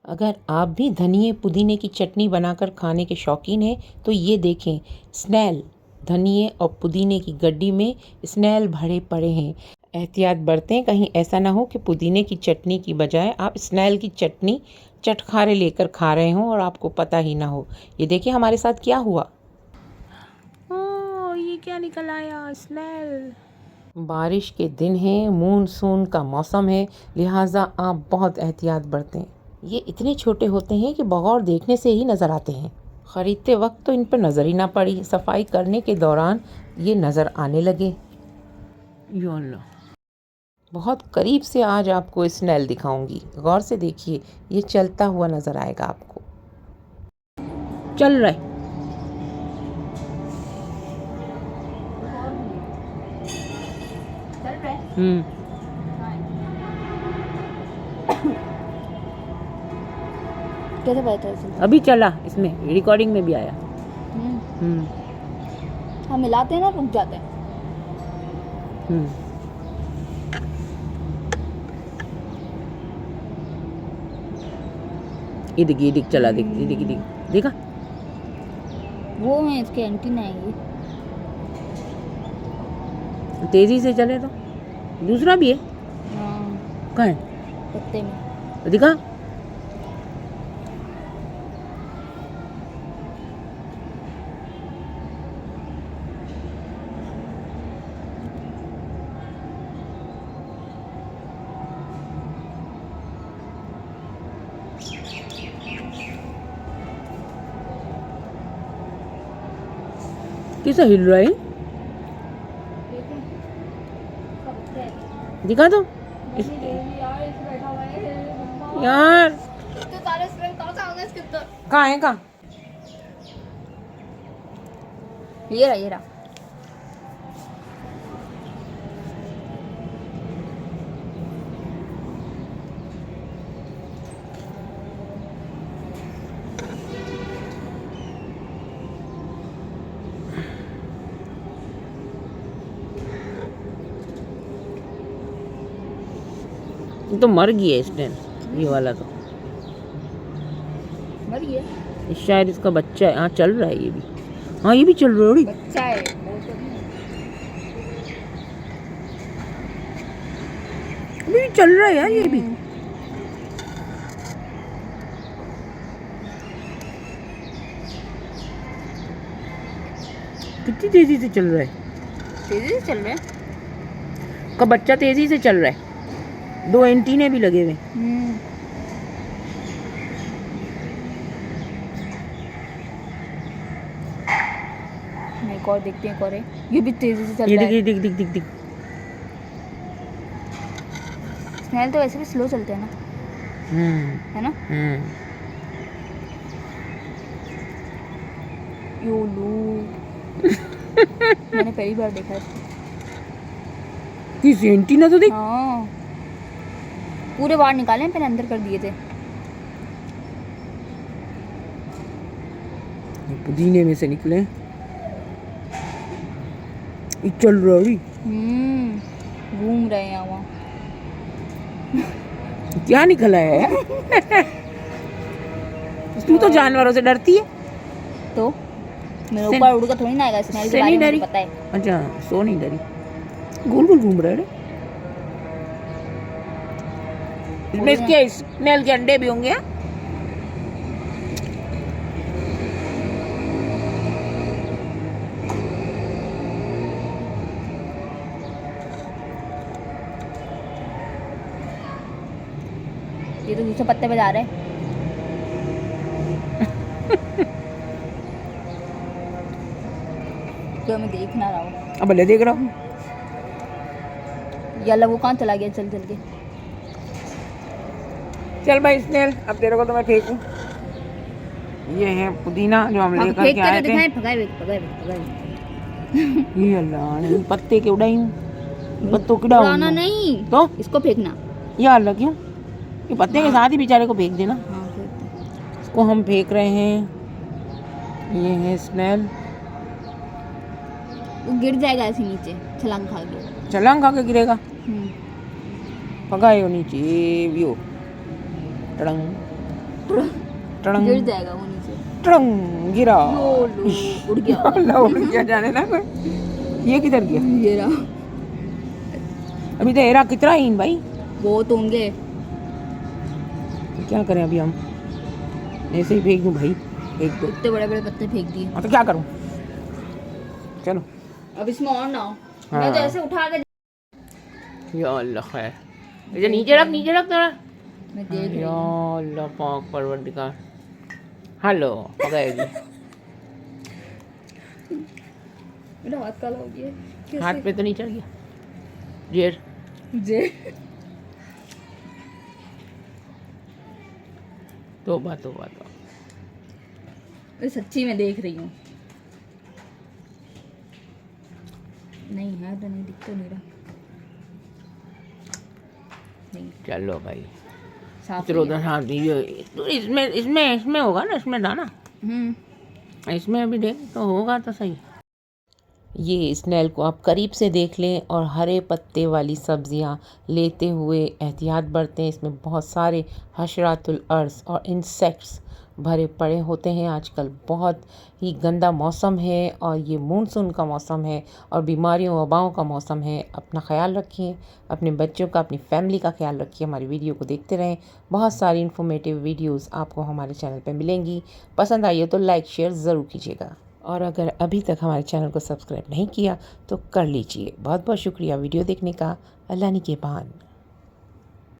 अगर आप भी धनिए पुदीने की चटनी बनाकर खाने के शौकीन हैं तो ये देखें, स्नेल धनिए और पुदीने की गड्डी में स्नेल भरे पड़े हैं। एहतियात बरतें, कहीं ऐसा ना हो कि पुदीने की चटनी की बजाय आप स्नेल की चटनी चटखारे लेकर खा रहे हों और आपको पता ही ना हो। ये देखिए हमारे साथ क्या हुआ। ओह, ये क्या निकल आया, स्नेल। बारिश के दिन हैं, मानसून का मौसम है, लिहाजा आप बहुत एहतियात बरतें। ये इतने छोटे होते हैं कि बगौर देखने से ही नज़र आते हैं। ख़रीदते वक्त तो इन पर नज़र ही ना पड़ी, सफाई करने के दौरान ये नज़र आने लगे। या अल्लाह, बहुत करीब से आज आपको स्नेल दिखाऊंगी, गौर से देखिए, ये चलता हुआ नज़र आएगा आपको। चल रहा है। कैसे पता चला? अभी चला, इसमें रिकॉर्डिंग में भी आया। हम मिलाते हैं ना, रुक जाते हैं। ये दिख चला, दिख देखा। वो है इसके एंटीना है ये। तेजी से चले तो दूसरा भी है। हाँ, कहाँ है? पत्ते में दिखा। कैसा हिल रहा है? दिखा तो यार, कहाँ है? कहाँ? ये रहा। ये तो मर गई है स्नेल, ये वाला तो मर गया। शायद इसका बच्चा है। हाँ, चल रहा है ये भी। हाँ, ये भी चल रहा है। बच्चा है अभी चल रहा है यार ये भी। कितनी तेजी से चल रहा है। तेजी से चल रहा है। का बच्चा तेजी से चल रहा है। 2 एंटीने भी लगे हुए। एक और देखते हैं, एक और है। ये भी तेजी से चल रहा है। ये दिख। स्नेल तो वैसे भी स्लो चलते हैं ना, है ना? योलू। मैंने पहली बार देखा है। किस एंटीना तो देख। हाँ, पूरे बाहर निकाले हैं, पहले अंदर कर दिए थे। पुदीने में से निकले। ये चल रहा है। घूम रहे हैं वहाँ। क्या निकला है? तू तो जानवरों से डरती है। तो मेरे ऊपर उड़ कर थोड़ी ना आएगा। स्नेल के बारे में मुझे पता है। अच्छा, सो नहीं डरी। गोल घूम रहा है। इसमें इसके स्नेल के अंडे भी होंगे। ये तो दूसरे पत्ते पे जा रहे हैं। तो मैं देख ना रहा हूँ। अब भले देख रहा हूँ। यार वो कहाँ चला गया? चल के चल भाई स्नेल, अब तेरे को तो मैं फेंकूं। ये है पुदीना जो हम लेकर के आए थे। ये अल्लाह, नहीं पत्ते के उड़ाई हूँ। पत्तों की उड़ाना नहीं, तो इसको फेंकना। या अल्लाह, क्यों? ये पत्ते के साथ ही बेचारे को फेंक देना। इसको हम फेंक रहे हैं। ये है स्नेल। वो गिर जाएगा ऐसे नीचे, छलांग खा के गिरेगा। पकाए नीचे, व्यू टड़ंग। टड़ंग गिर जाएगा वो नीचे। टड़ंग गिरा। लो, उड़ गया। अल्लाह, उड़ गया जाने ना कोई। ये किधर गया? ये रहा। अभी तो एरा कितना ही भाई। बहुत होंगे। तो क्या करें अभी हम? ऐसे ही फेंक दूं भाई? एक दो इतने बड़े बड़े पत्ते फेंक दिए। हाँ, तो क्या करूं? चलो अब इसमें और ना हो। हाँ। मैं तो ऐसे उठा के या अल्लाह खैर। इधर नीचे रख थोड़ा। मैं देख रही या हूँ। अल्लाह पाक परवरदिगार। हेलो पकड़ेगी। मेरा हाथ काला हो गया। कैसे? हाथ पे तो नहीं चढ़ गया जेर? जे तोबा। मैं सच्ची में देख रही हूँ। नहीं है तो नहीं, दिख तो नहीं रहा। नहीं चलो भाई साफ चलो नहीं है। हाँ तो इसमें होगा ना, इसमें दाना इसमें अभी देख तो होगा तो सही। ये स्नेल को आप करीब से देख लें और हरे पत्ते वाली सब्जियां लेते हुए एहतियात बरतें। इसमें बहुत सारे हशरातुल अर्ज़ और इंसेक्ट्स भरे पड़े होते हैं। आजकल बहुत ही गंदा मौसम है और ये मानसून का मौसम है और बीमारियों वबाओं का मौसम है। अपना ख्याल रखिए, अपने बच्चों का, अपनी फैमिली का ख्याल रखिए। हमारी वीडियो को देखते रहें। बहुत सारी इन्फॉर्मेटिव वीडियोस आपको हमारे चैनल पे मिलेंगी। पसंद आई हो तो लाइक शेयर ज़रूर कीजिएगा और अगर अभी तक हमारे चैनल को सब्सक्राइब नहीं किया तो कर लीजिए। बहुत बहुत शुक्रिया वीडियो देखने का। अल्लाह निगहबान।